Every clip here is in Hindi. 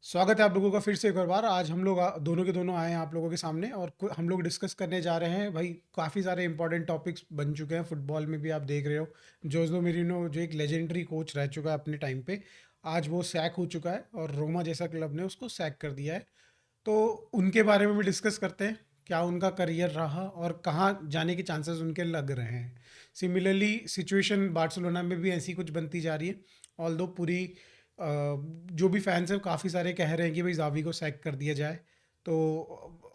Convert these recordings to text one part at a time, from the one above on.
स्वागत है आप लोगों का फिर से एक और बार। आज हम लोग दोनों के दोनों आए हैं आप लोगों के सामने और हम लोग डिस्कस करने जा रहे हैं भाई। काफ़ी सारे इंपॉर्टेंट टॉपिक्स बन चुके हैं फुटबॉल में भी, आप देख रहे हो। जोज़ो मेरिनो जो एक लेजेंडरी कोच रह चुका है अपने टाइम पे, आज वो सैक हो चुका है और रोमा जैसा क्लब ने उसको सैक कर दिया है। तो उनके बारे में भी डिस्कस करते हैं, क्या उनका करियर रहा और कहाँ जाने के चांसेस उनके लग रहे हैं। सिमिलरली सिचुएशन बार्सिलोना में भी ऐसी कुछ बनती जा रही है। ऑल्दो पूरी जो भी फैंस हैं काफ़ी सारे कह रहे हैं कि भाई जावी को सैक कर दिया जाए। तो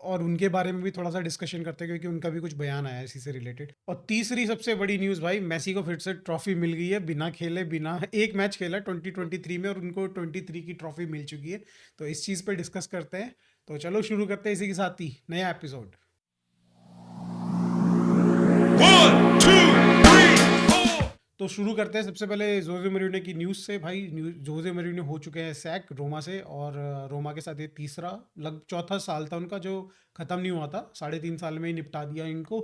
और उनके बारे में भी थोड़ा सा डिस्कशन करते हैं क्योंकि उनका भी कुछ बयान आया है इसी से रिलेटेड। और तीसरी सबसे बड़ी न्यूज़ भाई, मेसी को फिर से ट्रॉफी मिल गई है, बिना खेले, बिना एक मैच खेला 2023 में, और उनको 23 की ट्रॉफी मिल चुकी है। तो इस चीज़ पे डिस्कस करते हैं। तो चलो शुरू करते हैं इसी के साथ ही नया episode. One, two, three, four. तो शुरू करते हैं सबसे पहले जोजे मरीनो की न्यूज़ से भाई। जोजे मरीनो हो चुके हैं सैक रोमा से, और रोमा के साथ ये तीसरा लग चौथा साल था उनका जो ख़त्म नहीं हुआ था। 3.5 साल में ही निपटा दिया इनको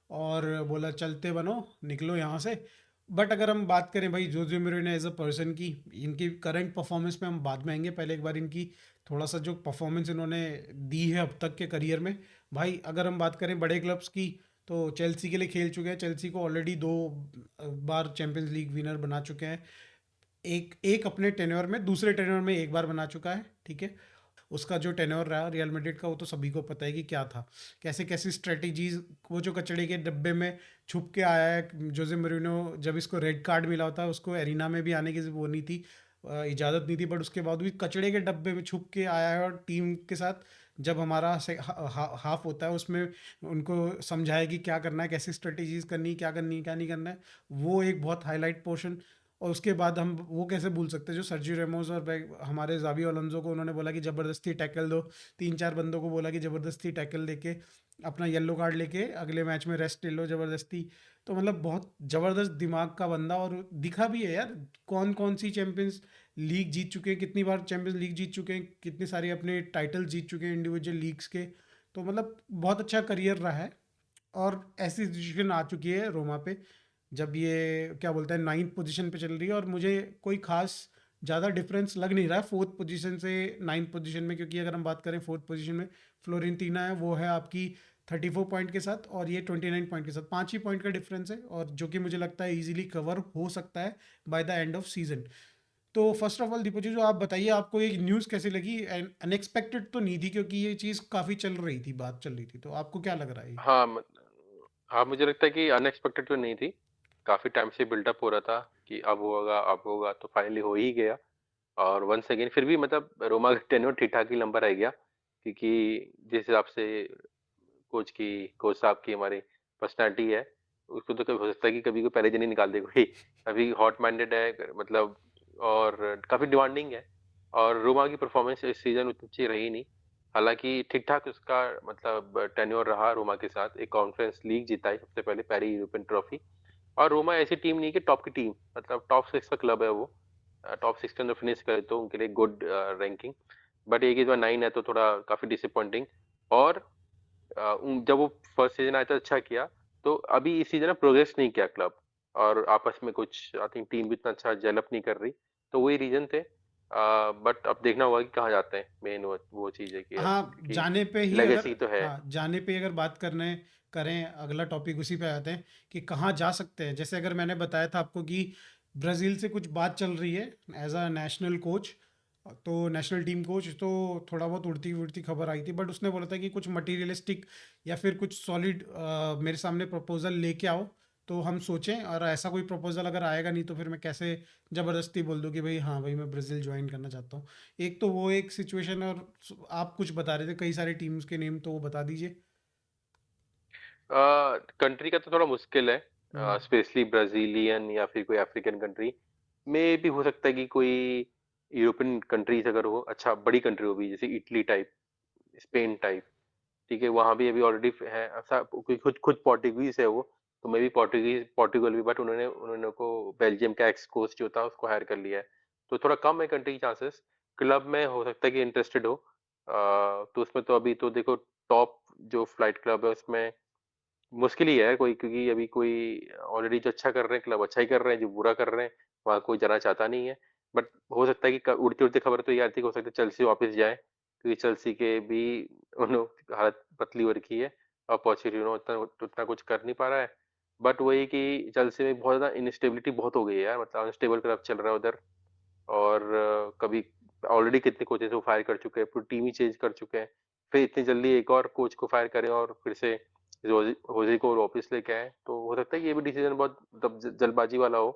और बोला चलते बनो, निकलो यहाँ से। बट अगर हम बात करें भाई Jose Marino as a person की, इनकी करंट परफॉर्मेंस में हम बाद में आएंगे। पहले एक बार इनकी थोड़ा सा जो परफॉर्मेंस इन्होंने दी है अब तक के करियर में। भाई अगर हम बात करें बड़े क्लब्स की, तो चेल्सी के लिए खेल चुके हैं। चेल्सी को ऑलरेडी 2 बार चैंपियंस लीग विनर बना चुके हैं। एक एक अपने टेन्योर में, दूसरे टेन्योर में एक बार बना चुका है, ठीक है। उसका जो टेन्योर रहा रियल मैड्रिड का वो तो सभी को पता है कि क्या था, कैसे कैसी स्ट्रेटेजीज। वो जो कचड़े के डब्बे में छुप के आया है जोजे मरीनो, जब इसको रेड कार्ड मिला होता है, उसको एरिना में भी आने की वो नहीं थी, इजाज़त नहीं थी, बट उसके बाद भी कचड़े के डब्बे में छुप के आया है और टीम के साथ जब हमारा हाफ होता है उसमें उनको समझाया कि क्या करना है, कैसी स्ट्रेटेजीज करनी है, क्या करनी है, क्या नहीं करना है। वो एक बहुत हाईलाइट पोर्शन। और उसके बाद हम वो कैसे भूल सकते हैं जो सर्जियो रेमोस और हमारे जावी अलोंसो को उन्होंने बोला कि ज़बरदस्ती टैकल दो। 3-4 बंदों को बोला कि ज़बरदस्ती टैकल देके अपना येलो कार्ड लेके अगले मैच में रेस्ट ले लो ज़बरदस्ती। तो मतलब बहुत ज़बरदस्त दिमाग का बंदा, और दिखा भी है यार। कौन कौन सी चैंपियंस लीग जीत चुके हैं, कितनी बार चैंपियंस लीग जीत चुके हैं, कितने सारे अपने टाइटल जीत चुके हैं इंडिविजुअल लीग्स के। तो मतलब बहुत अच्छा करियर रहा है। और ऐसी सिचुएशन आ चुकी है रोमा पे जब ये क्या बोलते हैं 9th पोजीशन पे चल रही है, और मुझे कोई खास ज़्यादा डिफरेंस लग नहीं रहा है 4th पोजीशन से 9th पोजीशन में। क्योंकि अगर हम बात करें 4th पोजीशन में फ्लोरेंटीना है, वो है आपकी 34 पॉइंट के साथ, और ये 29 पॉइंट के साथ, 5 ही पॉइंट का डिफरेंस है, और जो कि मुझे लगता है इजीली कवर हो सकता है by the end off season. तो फर्स्ट ऑफ ऑल दीपू जी, जो आप बताइए, आपको ये न्यूज़ कैसी लगी? अनएक्सपेक्टेड तो नहीं थी क्योंकि ये चीज़ काफ़ी चल रही थी, बात चल रही थी, तो आपको क्या लग रहा है ये? हाँ, हाँ, मुझे लगता है कि अनएक्सपेक्टेड तो नहीं थी। काफ़ी टाइम से बिल्डअप हो रहा था कि अब होगा, तो फाइनली हो ही गया। और वंस अगेन फिर भी मतलब रोमा का टेन्योर ठीक-ठाक ही लंबा रह गया, क्योंकि जिस हिसाब से कोच साहब की हमारी पर्सनैलिटी है, उसको तो कभी हो सकता है कि कभी को पहले दिन ही निकाल दे कोई। अभी हॉट माइंडेड है मतलब, और काफ़ी डिमांडिंग है। और रोमा की परफॉर्मेंस इस सीज़न उतनी अच्छी रही नहीं। हालाँकि ठीक-ठाक उसका मतलब टेन्योर रहा रोमा के साथ। एक कॉन्फ्रेंस लीग जीता है सबसे पहले, पहली यूरोपियन ट्रॉफी। और रोमा ऐसी टीम नहीं है कि टॉप की टीम, मतलब टॉप 6 का क्लब है वो। टॉप 6 के अंदर फिनिश करे तो उनके लिए गुड रैंकिंग। बट एक इस बार 9 है तो थोड़ा काफ़ी डिसअपॉइंटिंग। और जब वो फर्स्ट सीजन आया था अच्छा किया, तो अभी इस सीजन में प्रोग्रेस नहीं किया क्लब। और आपस में कुछ आई थिंक टीम भी इतना अच्छा जेल अप नहीं कर रही। तो वही रीज़न थे। बट अब देखना होगा कि कहाँ जाते हैं। मेन वो चीज़ है कि अब हाँ, क्योंकि जाने पे ही अगर लेगेसी तो है। हाँ, जाने पे ही अगर बात करने करें, अगला टॉपिक उसी पे आते हैं कि कहाँ जा सकते हैं। जैसे अगर मैंने बताया था आपको कि ब्राज़ील से कुछ बात चल रही है एज अ नेशनल कोच, तो नेशनल टीम कोच, तो थोड़ा बहुत उड़ती उड़ती खबर आई थी, बट उसने बोला था कि कुछ मटीरियलिस्टिक या फिर कुछ सॉलिड मेरे सामने प्रपोजल लेके आओ, तो हम सोचें। और ऐसा कोई प्रपोजल अगर आएगा नहीं तो फिर मैं कैसे ज़बरदस्ती बोल दूँ कि भाई हाँ भाई मैं ब्राज़ील ज्वाइन करना चाहता हूँ। एक तो वो एक सिचुएशन, और आप कुछ बता रहे थे कई सारी टीम्स के नेम, तो वो बता दीजिए। कंट्री का तो थोड़ा मुश्किल है, हम्म। स्पेशली ब्राजीलियन या फिर कोई अफ्रीकन कंट्री में भी हो सकता है कि कोई यूरोपियन कंट्रीज अगर हो, अच्छा बड़ी कंट्री हो भी, जैसे इटली टाइप, स्पेन टाइप। ठीक है, वहाँ भी अभी ऑलरेडी है ऐसा, खुद खुद पोर्टुगीज है वो। तो मैं भी पोर्टुगल भी, बट उन्होंने उन्होंने को बेल्जियम का एक्स कोच जो था उसको हायर कर लिया है। तो थोड़ा कम है कंट्री चांसेस। क्लब में हो सकता है कि इंटरेस्टेड हो। तो उसमें तो अभी तो देखो, टॉप जो फ्लाइट क्लब है उसमें मुश्किल ही है कोई, क्योंकि अभी कोई ऑलरेडी जो अच्छा कर रहे हैं क्लब अच्छा ही कर रहे हैं, जो बुरा कर रहे हैं वहाँ कोई जाना चाहता नहीं है। बट हो सकता है कि क उड़ती-उड़ती खबर तो ये आती है कि हो सकता है चेल्सी वापस जाए, क्योंकि चेल्सी के भी हालत पतली हो रखी है और पोचेटिनो उतना उतना कुछ कर नहीं पा रहा है। बट वही कि चेल्सी में बहुत ज़्यादा इनस्टेबिलिटी बहुत हो गई है यार, मतलब अनस्टेबल क्लब चल रहा है उधर। और कभी ऑलरेडी कितने कोचेस को फायर कर चुके हैं, पूरी टीम ही चेंज कर चुके हैं। फिर इतनी जल्दी एक और कोच को फायर करें और फिर से होज़े को वापस लेके आएँ, तो हो सकता है कि ये भी डिसीजन बहुत मतलब जल्दबाजी वाला हो।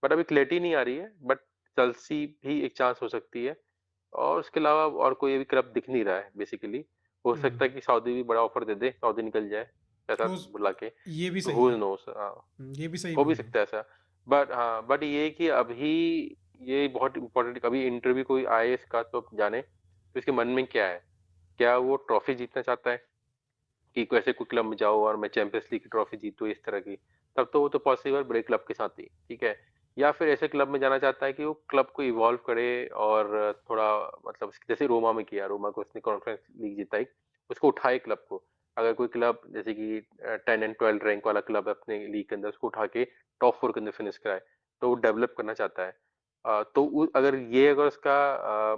बट अभी क्लैरिटी नहीं आ रही है, बट चेल्सी भी एक चांस हो सकती है और उसके अलावा और कोई भी क्लब दिख नहीं रहा है बेसिकली। हो हुँ, सकता है कि सऊदी भी बड़ा ऑफर दे दे, सऊदी निकल जाए पैसा हो स बुला के, ये भी सही हू है। नोज़ हाँ। ये भी सही हो भी बोल रहे हो। सकता है ऐसा। बट हाँ, बट ये है कि अभी ये बहुत इम्पोर्टेंट कभी इंटरव्यू कोई आए इसका तो जाने, तो इसके मन में क्या है? क्या वो ट्रॉफी जीतना चाहता है कि कैसे कोई क्लब में जाओ और मैं चैंपियंस लीग की ट्रॉफी जीतूँ इस तरह की? तब तो वो तो पॉसिबल बड़े क्लब के साथ ही, ठीक है? या फिर ऐसे क्लब में जाना चाहता है कि वो क्लब को इवॉल्व करे और थोड़ा मतलब जैसे रोमा में किया, रोमा को उसने कॉन्फ्रेंस लीग जिताई, उसको उठाए क्लब को। अगर कोई क्लब जैसे कि 10 एंड 12 रैंक वाला क्लब है अपने लीग के अंदर, उसको उठा के टॉप 4 के अंदर फिनिश कराए, तो वो डेवलप करना चाहता है। तो अगर उसका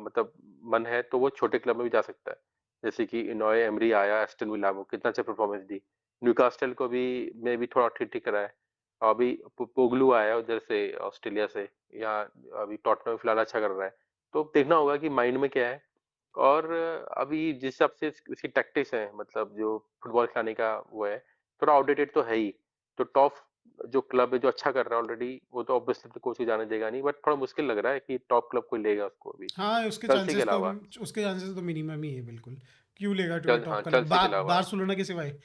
मतलब मन है, तो वो छोटे क्लब में भी जा सकता है। जैसे कि इनॉय एमरी आया एस्टन विला में, कितना अच्छा परफॉर्मेंस दी। न्यूकास्टल को भी में भी थोड़ा ठीक-ठीक करा है। अभी पोग्लू आया उधर से ऑस्ट्रेलिया से, यहाँ अभी टॉटनहम में फिलहाल अच्छा कर रहा है। तो देखना होगा कि माइंड में क्या है और अभी जिस हिसाब से इसकी टैक्टिक्स हैं, मतलब जो फुटबॉल खिलाने का वो है, थोड़ा आउटडेटेड तो है ही। तो टॉप जो क्लब है, जो अच्छा कर रहा है ऑलरेडी, वो तो ऑब्वियसली अपने कोच को जाने देगा नहीं, बट थोड़ा मुश्किल लग रहा है कि टॉप क्लब कोई लेगा उसको अभी, हाँ, चेल्सी के अलावा। उसके चांसेस तो मिनिमम ही है बिल्कुल। क्यों लेगा हाँ, टॉप क्लब चेल्सी के अलावा। बार्सिलोना के सिवाय।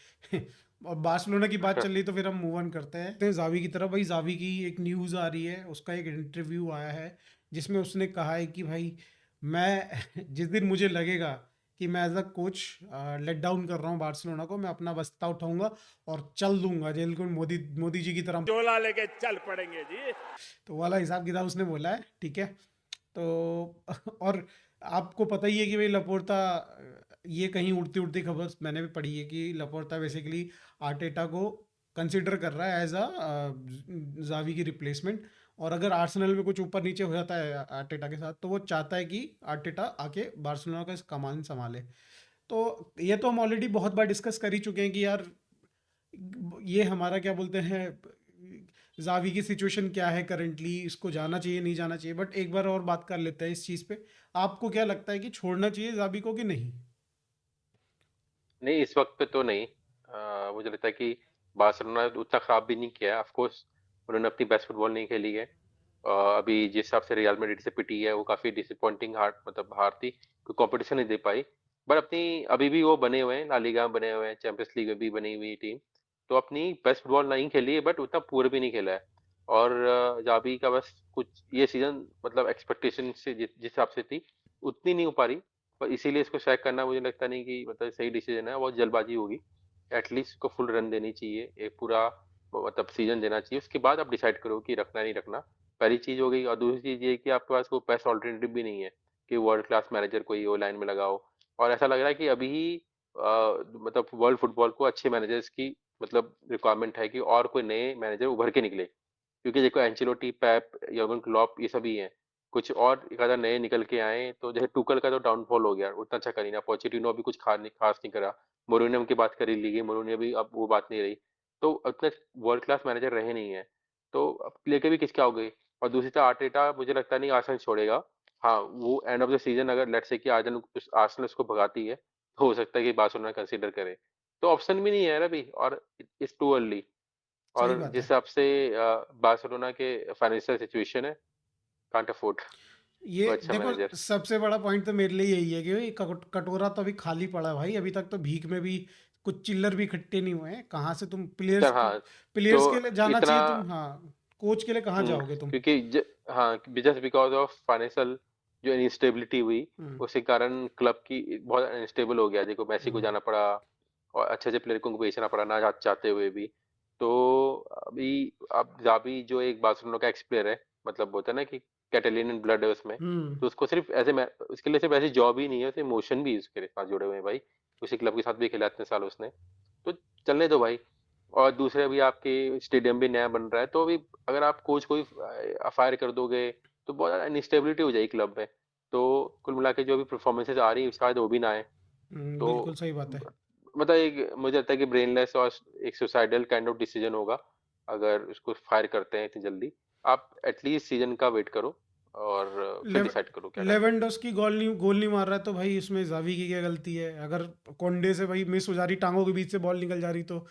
और बार्सिलोना की बात चल रही तो फिर हम मूव ऑन करते हैं ज़ावी की तरफ। भाई ज़ावी की एक न्यूज़ आ रही है, उसका एक इंटरव्यू आया है जिसमें उसने कहा है कि भाई मैं जिस दिन मुझे लगेगा कि मैं as a coach let down कर रहा हूँ बार्सिलोना को, मैं अपना बस्ता उठाऊंगा और चल दूंगा जेल को, मोदी मोदी जी की तरह झोला लेके चल पड़ेंगे जी। तो वाला हिसाब किताब उसने बोला है, ठीक है। तो और आपको पता ही है कि भाई लपोर्ता, ये कहीं उड़ती उड़ती खबर मैंने भी पढ़ी है कि लपोर्ता बेसिकली आर्टेटा को कंसिडर कर रहा है एज अ जावी की रिप्लेसमेंट। और अगर आर्सेनल में कुछ ऊपर नीचे हो जाता है आर्टेटा के साथ, तो वो चाहता है कि आर्टेटा आके बार्सिलोना का कमान संभाले। तो ये तो हम ऑलरेडी बहुत बार डिस्कस कर ही चुके हैं कि यार ये हमारा क्या बोलते हैं, जावी की सिचुएशन क्या है करंटली, इसको जाना चाहिए नहीं जाना चाहिए। बट एक बार और बात कर लेते हैं इस चीज़ पे। आपको क्या लगता है कि छोड़ना चाहिए जावी को कि नहीं? नहीं, इस वक़्त पे तो नहीं। मुझे लगता है कि बार्सिलोना उतना खराब भी नहीं किया है। ऑफ़ कोर्स उन्होंने अपनी बेस्ट फुटबॉल नहीं खेली है। अभी जिस हिसाब से रियल मैड्रिड से पिटी है, वो काफ़ी डिसअपॉइंटिंग हार थी, कोई कॉम्पिटिशन नहीं दे पाई। बट अपनी अभी भी वो बने हुए हैं, ला लीगा में बने हुए हैं, चैंपियंस लीग में भी बनी हुई टीम। तो अपनी बेस्ट फुटबॉल नहीं खेली है, बट उतना पूरा भी नहीं खेला है। और जावी का बस कुछ ये सीज़न मतलब एक्सपेक्टेशन से जिस हिसाब से थी, उतनी नहीं हो पा रही। और इसीलिए इसको सैक करना मुझे लगता नहीं कि मतलब सही डिसीजन है, बहुत जल्दबाजी होगी। एटलीस्ट उसको फुल रन देनी चाहिए, एक पूरा मतलब सीज़न देना चाहिए, उसके बाद आप डिसाइड करो कि रखना है नहीं रखना। पहली चीज़ हो गई और दूसरी चीज़ ये है कि आपके पास कोई बेस्ट अल्टरनेटिव भी नहीं है, कि वर्ल्ड क्लास मैनेजर कोई हो लाइन में लगाओ। और ऐसा लग रहा है कि अभी ही मतलब वर्ल्ड फुटबॉल को अच्छे मैनेजर्स की मतलब रिक्वायरमेंट है कि और कोई नए मैनेजर उभर के निकले। क्योंकि देखो एंceलोटी, पेप, यर्गन क्लॉप ये सभी हैं। कुछ और एक आधा नए निकल के आए तो जैसे टुकल का तो डाउनफॉल हो गया, उतना अच्छा कर ही ना, पोचेटिनो अभी कुछ खास नहीं करा। मोरिनियो की बात कर ही ली गई, मोरिनियो भी अब वो बात नहीं रही। तो उतने वर्ल्ड क्लास मैनेजर रहे नहीं हैं। तो अब लेके भी किसके आओगे? और दूसरी तरफ आर्टेटा मुझे लगता नहीं आर्सेनल छोड़ेगा। हाँ, वो एंड ऑफ द सीज़न अगर लेट्स से कि आर्सेनल उसको भगाती है, तो हो सकता है कि बार्सिलोना कंसीडर करे। तो ऑप्शन भी नहीं है यार अभी और इट्स टू अर्ली। और सही बात जिस है। हिसाब से बार्सिलोना के फाइनेंशियल सिचुएशन है, कांट अफोर्ड ये कोई अच्छा देखो, मैनेजर। सबसे बड़ा पॉइंट तो मेरे लिए यही है कि भाई कटोरा तो अभी खाली पड़ा है भाई। अभी तक तो भीख में भी कुछ चिल्लर भी इकट्ठे नहीं हुए हैं। कहाँ से तुम चल हाँ, प्लेयर्स के तो लिए जाना इतना चाहिए तुम, हाँ, कोच के लिए कहाँ जाओगे तुम? क्योंकि हाँ जस्ट बिकॉज ऑफ फाइनेंशियल जो इंस्टेबिलिटी हुई, हम्म। उसी कारण क्लब की बहुत अनस्टेबल हो गया। देखो मेसी को हम्म। जाना पड़ा और अच्छे अच्छे प्लेयर को बेचना पड़ा ना चाहते हुए भी। तो अभी अब जावी जो एक बार्सिलोना का एक्स प्लेयर है, मतलब होता है ना कि कैटेलियन ब्लड है उसमें, हम्म। तो उसको सिर्फ उसके लिए सिर्फ ऐसी जॉब ही नहीं है, उसे इमोशन भी है उसके साथ जुड़े हुए हैं भाई। उसी क्लब के साथ भी खेला इतने साल उसने, तो चलने दो भाई। और दूसरे अभी आपके स्टेडियम भी नया बन रहा है, तो अभी अगर आप कोच को ही फायर कर दोगे, तो बहुत ज़्यादा इनस्टेबिलिटी हो जाएगी क्लब में। तो कुल मिला के जो भी परफॉर्मेंसेज़ आ रही हैं शायद वो भी ना आए। तो बिल्कुल सही बात है। ब मतलब एक मुझे लगता है कि ब्रेनलेस और एक सुसाइडल काइंड ऑफ डिसीजन होगा, अगर उसको फायर करते हैं इतनी जल्दी। आप एटलीस्ट सीज़न का वेट करो और फिर लेव डिसाइड करो क्या करना है। लेवेंडोस्की गोल नहीं मार रहा है तो भाई इसमें ज़ावी की क्या गलती है? अगर कोंडे से भाई मिस हो जा रही, टाँगों के बीच से बॉल निकल जा रही, तो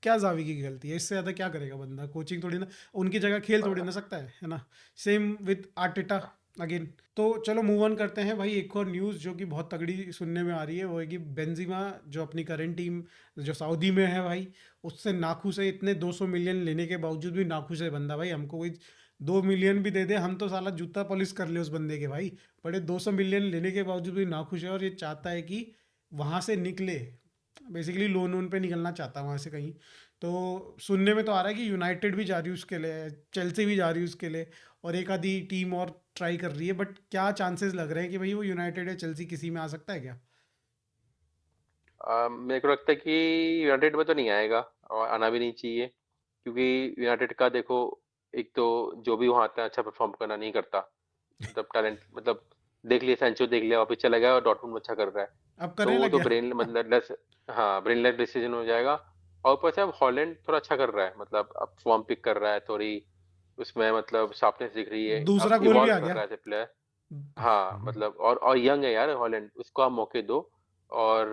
क्या ज़ावी की गलती है? इससे ज़्यादा क्या करेगा बंदा? कोचिंग थोड़ी ना, उनकी जगह खेल थोड़ी ना सकता है ना? Same with Arteta again. तो चलो मूव ऑन करते हैं भाई। एक और न्यूज़ जो कि बहुत तगड़ी सुनने में आ रही है वो है कि बेंज़ेमा जो अपनी करंट टीम जो सऊदी में है भाई, उससे नाखुश है। इतने 200 मिलियन लेने के बावजूद भी नाखुश है बंदा भाई। हमको कोई 2 मिलियन भी दे दे, हम तो साला जूता पॉलिश कर ले उस बंदे के भाई। बड़े 200 मिलियन लेने के बावजूद भी नाखुश है और ये चाहता है कि वहाँ से निकले। बेसिकली लोन वोन पे निकलना चाहता है वहाँ से कहीं। तो सुनने में तो आ रहा है कि यूनाइटेड भी जा रही है उसके लिए, चेल्सी भी जा रही है उसके लिए, और एक आधी टीम और ट्राई कर रही है। बट क्या चांसेस लग रहे हैं कि भाई वो यूनाइटेड या चेल्सी किसी में आ सकता है क्या? मेरे को लगता है कि यूनाइटेड में तो नहीं आएगा और आना भी नहीं चाहिए, क्योंकि यूनाइटेड का देखो, एक तो जो भी वहाँ आता है अच्छा परफॉर्म करना नहीं करता। मतलब टैलेंट, मतलब देख लिया, सैंचो देख लिया, वापस चला गया और डॉर्टमुंड में अच्छा कर रहा है। अब तो करने वो लग तो गया। ब्रेन मतलब लेस, हाँ ब्रेनलेस डिसीजन हो जाएगा। और ऊपर से अब हॉलैंड थोड़ा अच्छा कर रहा है, मतलब अब फॉर्म पिक कर रहा है थोड़ी, उसमें मतलब शार्पनेस दिख रही है, दूसरा अब गोल भी इवॉल्व आ कर गया। रहा है प्लेयर। हाँ मतलब और यंग है यार हॉलैंड, उसको आप मौके दो और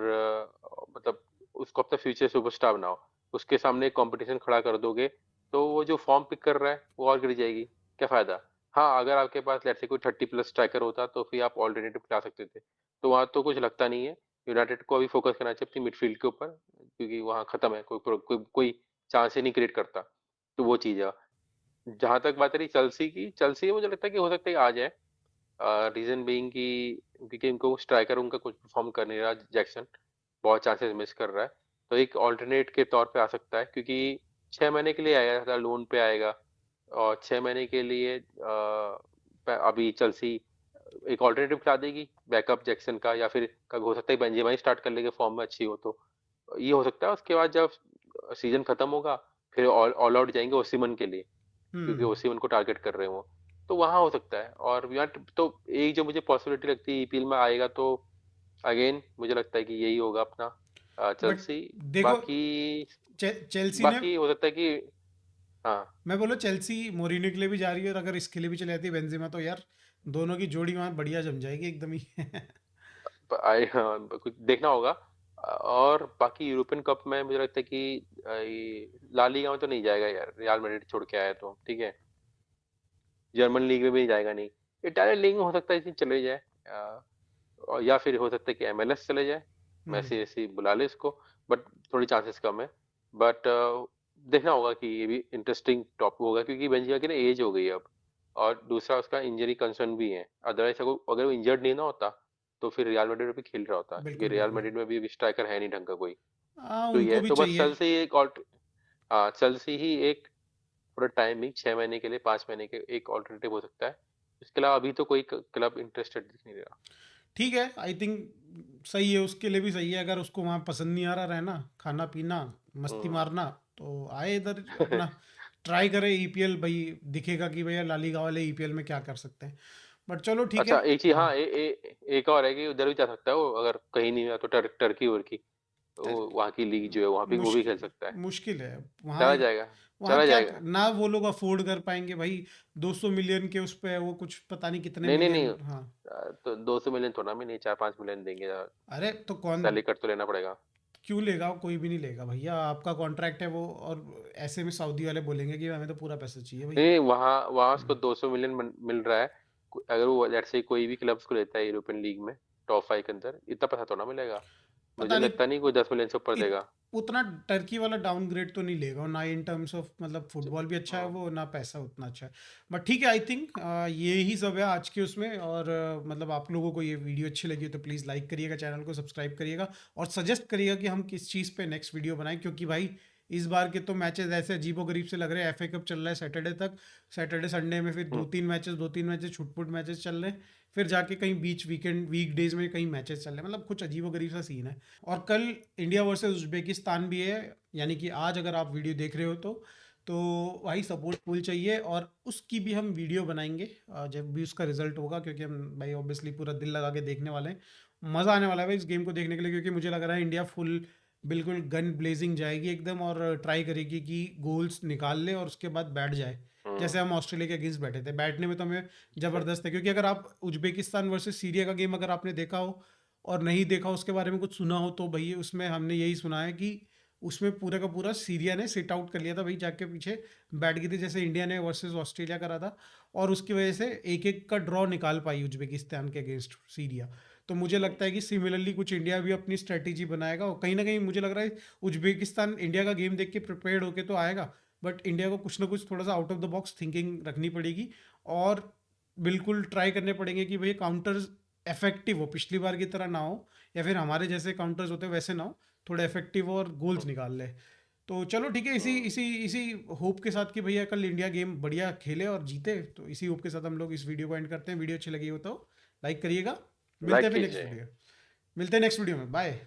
मतलब उसको अपना फ्यूचर सुपरस्टार बनाओ। उसके सामने कंपटीशन खड़ा कर दोगे तो वो जो फॉर्म पिक कर रहा है वो और गिर जाएगी, क्या फायदा। हाँ अगर आपके पास लेट्स से कोई 30+ स्ट्राइकर होता तो फिर आप ऑल्टरनेटिव ला सकते थे। तो वहाँ तो कुछ लगता नहीं है। यूनाइटेड को अभी फोकस करना चाहिए अपनी मिडफील्ड के ऊपर, क्योंकि वहाँ खत्म है, कोई चांस ही नहीं क्रिएट करता। तो वो चीज़ है। जहाँ तक बात रही चेल्सी की, चेल्सी मुझे लगता है कि हो सकता है कि आ जाए। रीज़न बीइंग कि क्योंकि उनको स्ट्राइकर उनका कुछ परफॉर्म कर नहीं रहा, जैक्सन बहुत चांसेस मिस कर रहा है। तो एक अल्टरनेट के तौर पे आ सकता है, क्योंकि 6 महीने के लिए आया था, लोन पे आएगा और 6 महीने के लिए अभी चेल्सी एक ऑल्टरनेटिव खिला देगी बैकअप जैक्सन का, या फिर कब हो सकता है बेंजेमा ही स्टार्ट कर लेंगे फॉर्म में अच्छी हो तो। ये हो सकता है। उसके बाद जब सीजन खत्म होगा फिर ऑल आउट जाएंगे ओसिमन के लिए, क्योंकि हम्म। ओसिमन को टारगेट कर रहे हैं वो। तो वहाँ हो सकता है। और यहाँ तो एक जो मुझे पॉसिबिलिटी लगती है ईपीएल में आएगा, तो अगेन मुझे लगता है कि यही होगा अपना बट चेल्सी। देखो, बाकी चेल्सी ने, बाकी हो सकता है कि हाँ। मैं बोलो चेल्सी मोरिनियो के लिए भी जा रही है, और अगर इसके लिए भी चले जाती है बेंजेमा, तो यार दोनों की जोड़ी वहाँ बढ़िया जम जाएगी एकदम ही। हाँ, कुछ देखना होगा। और बाकी यूरोपियन कप में मुझे लगता है कि ये ला लीगा में तो नहीं जाएगा यार, रियल मैड्रिड छोड़ के आया तो ठीक है। जर्मन लीग में भी जाएगा नहीं। इटालियन लीग में हो सकता है कि चले जाए, और या फिर हो सकता है कि एमएलएस चले जाए, हम्म। मैसी ऐसी बुला ले इसको। बट थोड़ी चांसेस कम है। बट देखना होगा कि ये भी इंटरेस्टिंग टॉप होगा, क्योंकि बेंजिमा की ना एज हो गई है अब, और दूसरा उसका इंजरी कंसर्न भी है। अदरवाइज अगर वो इंजर्ड नहीं ना होता तो फिर रियल मैड्रिड में भी खेल रहा होता, क्योंकि बिल्कुल रियल बिल्कुल। मैड्रिड में भी स्ट्राइकर है नहीं ढंग का कोई। हाँ, तो ये उनको है, भी तो बस चाहिए। चल से ही एक ऑल्ट हाँ चल से ही एक थोड़ा टाइमिंग 6 महीने के लिए, 5 महीने के एक ऑल्टरनेटिव हो सकता है। इसके अलावा अभी तो कोई क्लब इंटरेस्टेड दिख नहीं रहा। ठीक है, आई थिंक सही है, उसके लिए भी सही है। अगर उसको वहाँ पसंद नहीं आ रहा रहना, खाना पीना, मस्ती हम्म। मारना, तो आए इधर अपना ट्राई करे ईपीएल भाई। दिखेगा कि भैया लालीगा वाले ईपीएल में क्या कर सकते हैं। बट चलो ठीक है। अच्छा एक चीज, हाँ। हाँ एक और है कि उधर भी जा सकता है वो, अगर कहीं नहीं हुआ तो टर्की वर्की, अरे, वो वहाँ की लीग जो है वहाँ पे वो भी खेल मुश्किल सकता है। मुश्किल है वहाँ। चला जाएगा। वहाँ चला क्या जाएगा। ना वो लोग अफोर्ड कर पाएंगे भाई। 200 मिलियन के उस पे है वो, कुछ पता नहीं कितने नहीं नहीं नहीं, मिलियन। हाँ। तो 200 मिलियन थोड़ा भी नहीं, 4-5 मिलियन देंगे। अरे तो कौन, सैलरी कट तो लेना पड़ेगा। क्यों लेगा? कोई भी नहीं लेगा भैया, आपका कॉन्ट्रैक्ट है वो। और ऐसे में सऊदी वाले बोलेंगे कि हमें तो पूरा पैसा चाहिए भाई। नहीं, वहाँ वहाँ उसको हम्म। 200 मिलियन मिल रहा है। अगर वो लेट्स से कोई भी क्लब उसको लेता है यूरोपियन लीग में टॉप 5 के अंदर, इतना पैसा तो ना मिलेगा। मुझे पता नहीं। लगता नहीं कोई 10 मिलियन से ऊपर देगा। उतना टर्की वाला डाउनग्रेड तो नहीं लेगा, और ना इन टर्म्स ऑफ, मतलब फुटबॉल भी अच्छा है हाँ। वो, ना पैसा उतना अच्छा है। बट ठीक है, आई थिंक ये ही सब है आज के उसमें। और मतलब आप लोगों को ये वीडियो अच्छी लगी हो तो प्लीज़ लाइक करिएगा, चैनल को सब्सक्राइब करिएगा, और सजेस्ट करिएगा कि हम किस चीज़ पे नेक्स्ट वीडियो बनाएं। क्योंकि भाई इस बार के तो मैचेस ऐसे अजीबोगरीब से लग रहे हैं। एफए कप चल रहा है सैटरडे तक, सैटरडे संडे में फिर हम्म। दो तीन मैचेस छुटपुट मैचेस चल रहे हैं। फिर जाके कहीं बीच वीकेंड वीकडेज में कहीं मैचेस चल रहे हैं। मतलब कुछ अजीबोगरीब सा सीन है। और कल इंडिया वर्सेस उज्बेकिस्तान भी है, यानी कि आज अगर आप वीडियो देख रहे हो तो तो भाई सपोर्ट फुल चाहिए और उसकी भी हम वीडियो बनाएंगे जब भी उसका रिजल्ट होगा, क्योंकि हम भाई ऑब्वियसली पूरा दिल लगा के देखने वाले हैं। मज़ा आने वाला है भाई इस गेम को देखने के लिए, क्योंकि मुझे लग रहा है इंडिया फुल बिल्कुल गन ब्लेजिंग जाएगी एकदम और ट्राई करेगी कि गोल्स निकाल ले और उसके बाद बैठ जाए, जैसे हम ऑस्ट्रेलिया के अगेंस्ट बैठे थे। बैठने में तो हमें ज़बरदस्त है, क्योंकि अगर आप उज्बेकिस्तान वर्सेस सीरिया का गेम अगर आपने देखा हो और नहीं देखा उसके बारे में कुछ सुना हो, तो भाई उसमें हमने यही सुना है कि उसमें पूरा का पूरा सीरिया ने सिट आउट कर लिया था भाई, जाके पीछे बैठ गई थी, जैसे इंडिया ने वर्सेस ऑस्ट्रेलिया करा था। और उसकी वजह से एक एक का ड्रॉ निकाल पाई उज्बेकिस्तान के अगेंस्ट सीरिया। तो मुझे लगता है कि सिमिलरली कुछ इंडिया भी अपनी स्ट्रेटेजी बनाएगा, और कहीं ना कहीं मुझे लग रहा है उज्बेकिस्तान इंडिया का गेम देख के प्रिपेयर्ड होके तो आएगा, बट इंडिया को कुछ ना कुछ थोड़ा सा out of the box thinking रखनी पड़ेगी और बिल्कुल ट्राई करने पड़ेंगे कि भाई काउंटर्स इफेक्टिव हो, पिछली बार की तरह ना हो, या फिर हमारे जैसे काउंटर्स होते हैं वैसे ना हो, थोड़ा इफेक्टिव और गोल्स निकाल ले। तो चलो ठीक है, इसी इसी इसी होप के साथ कि भैया कल इंडिया गेम बढ़िया खेले और जीते, तो इसी होप के साथ हम लोग इस वीडियो को एंड करते हैं। वीडियो अच्छी लगी हो तो लाइक करिएगा। मिलते लाइक हैं फिर नेक्स्ट कीजिए। वीडियो मिलते हैं नेक्स्ट वीडियो में। बाय।